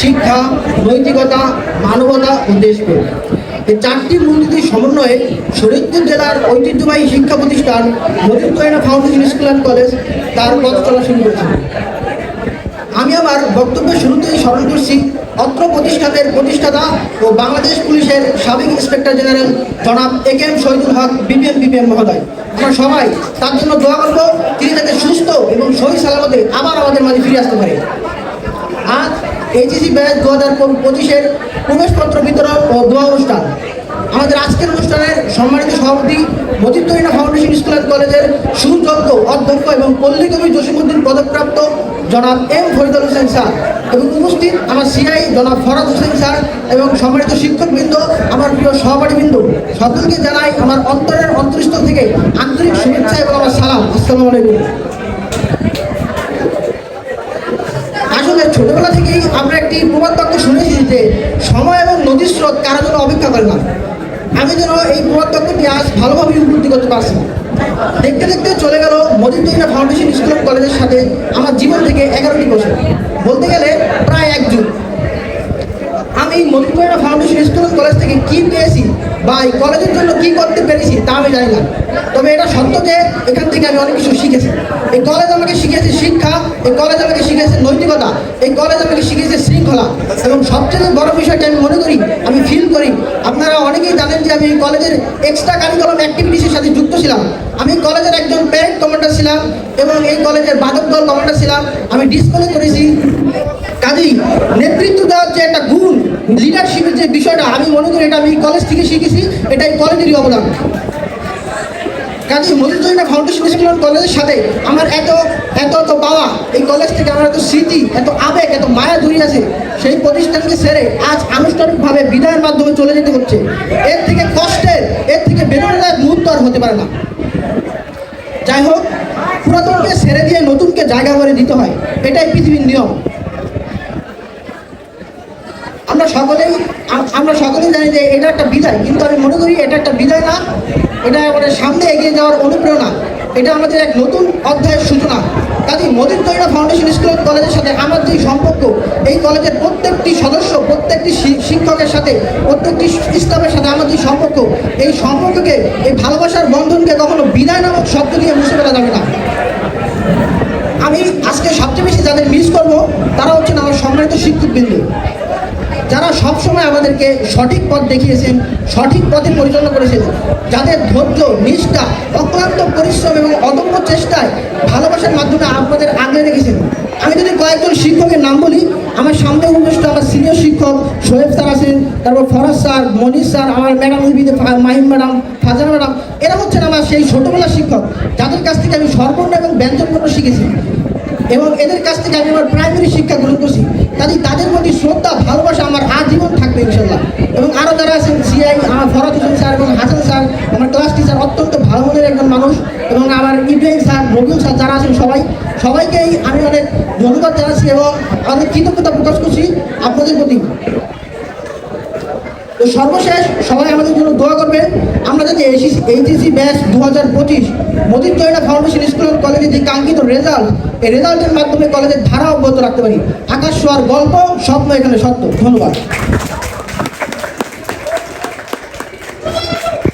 শিক্ষা, নৈতিকতা, মানবতা ও দেশপ্রেম। এই চারটি মূলনীতির সমন্বয়ে শরীয়তপুর জেলার ঐতিহ্যবাহী শিক্ষা প্রতিষ্ঠান Motiur Rahman foundation school and college তার পথ চলা শুরু করেছে। আমি আমার বক্তব্যের শুরুতেই স্মরণ করছি অত্র প্রতিষ্ঠানের প্রতিষ্ঠাতা ও বাংলাদেশ পুলিশের সাবেক ইন্সপেক্টর জেনারেল জনাব এ.কে.এম. শহীদুল হক বিপিএম মহোদয়। আমরা সবাই তার জন্য দোয়া করব, তিনি যাতে সুস্থ এবং সহি সালামতে আবার আমাদের মাঝে ফিরে আসতে পারে। আজ এইচএসসি ব্যাচ 2025-এর প্রবেশপত্র বিতরণ ও দোয়া অনুষ্ঠান। আমাদের আজকের অনুষ্ঠানের সম্মানিত সভাপতি Motiur Rahman foundation school and কলেজের সুযোগ্য অধ্যক্ষ এবং পল্লী কবি জসিমউদ্দিন পদকপ্রাপ্ত জনাব এম ফরিদুল হোসেন স্যার এবং উপস্থিত আমার সিআই জনাব ফরাদ হোসেন স্যার এবং সম্মানিত শিক্ষকবৃন্দ, আমার প্রিয় সহপাঠীবৃন্দ, সকলকে জানাই আমার অন্তরের অন্তরস্থল থেকে আন্তরিক শুভেচ্ছা এবং আমার সালাম। আসসালামু আলাইকুম। আসলে ছোটবেলা থেকেই আমরা একটি প্রবাদ বাক্য শুনেছি যে সময় এবং নদীর স্রোত কারোর জন্য অপেক্ষা করে না। আমি যেন এই প্রবাদ বাক্যটি আজ ভালোভাবে উপলব্ধি করতে পারছি। দেখতে দেখতে চলে গেল Motiur Rahman foundation school and কলেজের সাথে আমার জীবন থেকে 11টি বছর, বলতে গেলে প্রায় এক যুগ। আমি Motiur Rahman foundation school and college থেকে কী পেয়েছি বা এই কলেজের জন্য কী করতে পেরেছি তা আমি জানি না, তবে এটা সত্য যে এখান থেকে আমি অনেক কিছু শিখেছি। এই কলেজ আমাকে শিখিয়েছে শিক্ষা, এই কলেজ আমাকে শিখিয়েছে নৈতিকতা, এই কলেজ আমাকে শিখিয়েছে শৃঙ্খলা, এবং সবচেয়ে বড় বিষয়টা আমি মনে করি, আমি ফিল করি, আপনারা অনেকেই জানেন যে আমি এই কলেজের এক্সট্রা কারিকুলাম অ্যাক্টিভিটিসের সাথে যুক্ত ছিলাম। আমি কলেজের একজন প্যারেড কমান্ডার ছিলাম এবং এই কলেজের বাদক দল কমান্ডার ছিলাম। আমি ডিসপ্লে করেছি। কাজেই নেতৃত্ব দেওয়ার যে একটা গুণ, লিডারশিপের যে বিষয়টা, আমি মনে করি এটা আমি কলেজ থেকে শিখেছি, এটা এই কলেজেরই অবদান। কাজে Motiur Rahman foundation school and কলেজের সাথে আমার এত পাওয়া, এই কলেজ থেকে আমার এত স্মৃতি, এত আবেগ, এত মায়া জড়িয়ে আছে। সেই প্রতিষ্ঠানকে ছেড়ে আজ আনুষ্ঠানিকভাবে বিদায়ের মাধ্যমে চলে যেতে হচ্ছে। এর থেকে কষ্টের, এর থেকে বেদনাদায়ক মুহূর্ত আর হতে পারে না। যাই হোক, পুরাতনকে ছেড়ে দিয়ে নতুনকে জায়গা করে দিতে হয়, এটাই পৃথিবীর নিয়ম। আমরা সকলেই জানি যে এটা একটা বিদায়, কিন্তু আমি মনে করি এটা একটা বিদায় না, এটা আমাদের সামনে এগিয়ে যাওয়ার অনুপ্রেরণা, এটা আমাদের এক নতুন অধ্যায়ের সূচনা। কাজে Motiur Rahman foundation school and কলেজের সাথে আমার যে সম্পর্ক, এই কলেজের প্রত্যেকটি সদস্য, প্রত্যেকটি শিক্ষকের সাথে, প্রত্যেকটি স্টাফের সাথে আমার যে সম্পর্ক, এই সম্পর্ককে, এই ভালোবাসার বন্ধনকে কখনো বিদায় নামক শব্দ দিয়ে মুছে ফেলা যাবে না। আমি আজকে সবচেয়ে বেশি যাদের মিস করব তারা হচ্ছেন আমার সম্মানিত শিক্ষকবৃন্দ, যারা সবসময় আমাদেরকে সঠিক পথ দেখিয়েছেন, সঠিক পথে পরিচালনা করেছেন, যাদের ধৈর্য, নিষ্ঠা, অক্লান্ত পরিশ্রম এবং অদম্য চেষ্টায় ভালোবাসার মাধ্যমে আপনাদের আগলে রেখেছেন। আমি যদি কয়েকজন শিক্ষকের নাম বলি, আমার সামনে উপবিষ্ট আমার সিনিয়র শিক্ষক শোয়েব স্যার আছেন, তারপর ফরাজ স্যার, মনির স্যার, আমার madam Mahim madam, Fazana madam, এরা হচ্ছেন আমার সেই ছোটোবেলার শিক্ষক, যাদের কাছ থেকে আমি স্বরবর্ণ এবং ব্যঞ্জনবর্ণ শিখেছি এবং এদের কাছ থেকে আমি আমার প্রাইমারি শিক্ষা গ্রহণ করছি। কাজে তাদের প্রতি শ্রদ্ধা, ভালোবাসা আমার আজীবন থাকবে ইনশাল্লাহ। এবং আরও যারা আছেন সিআই, আমার ফরাদ হোসেন স্যার এবং হাসান স্যার, আমার ক্লাস টিচার, অত্যন্ত ভালো মনের একজন মানুষ, এবং আমার ইব্রাহিম স্যার, রবিউল স্যার, যারা আছেন সবাইকেই আমি অনেক ধন্যবাদ জানাচ্ছি এবং অনেক কৃতজ্ঞতা প্রকাশ করছি আপনাদের প্রতি। তো সর্বশেষ সবাই আমাদের জন্য দোয়া করবেন, আমরা যাতে HSC batch 2025 Motiur Rahman foundation school and কলেজের যে কাঙ্ক্ষিত রেজাল্ট, এই রেজাল্টের মাধ্যমে কলেজের ধারা অব্যাহত রাখতে পারি। আকাশ ছোঁয়ার গল্প, স্বপ্ন এখানে সত্য। ধন্যবাদ।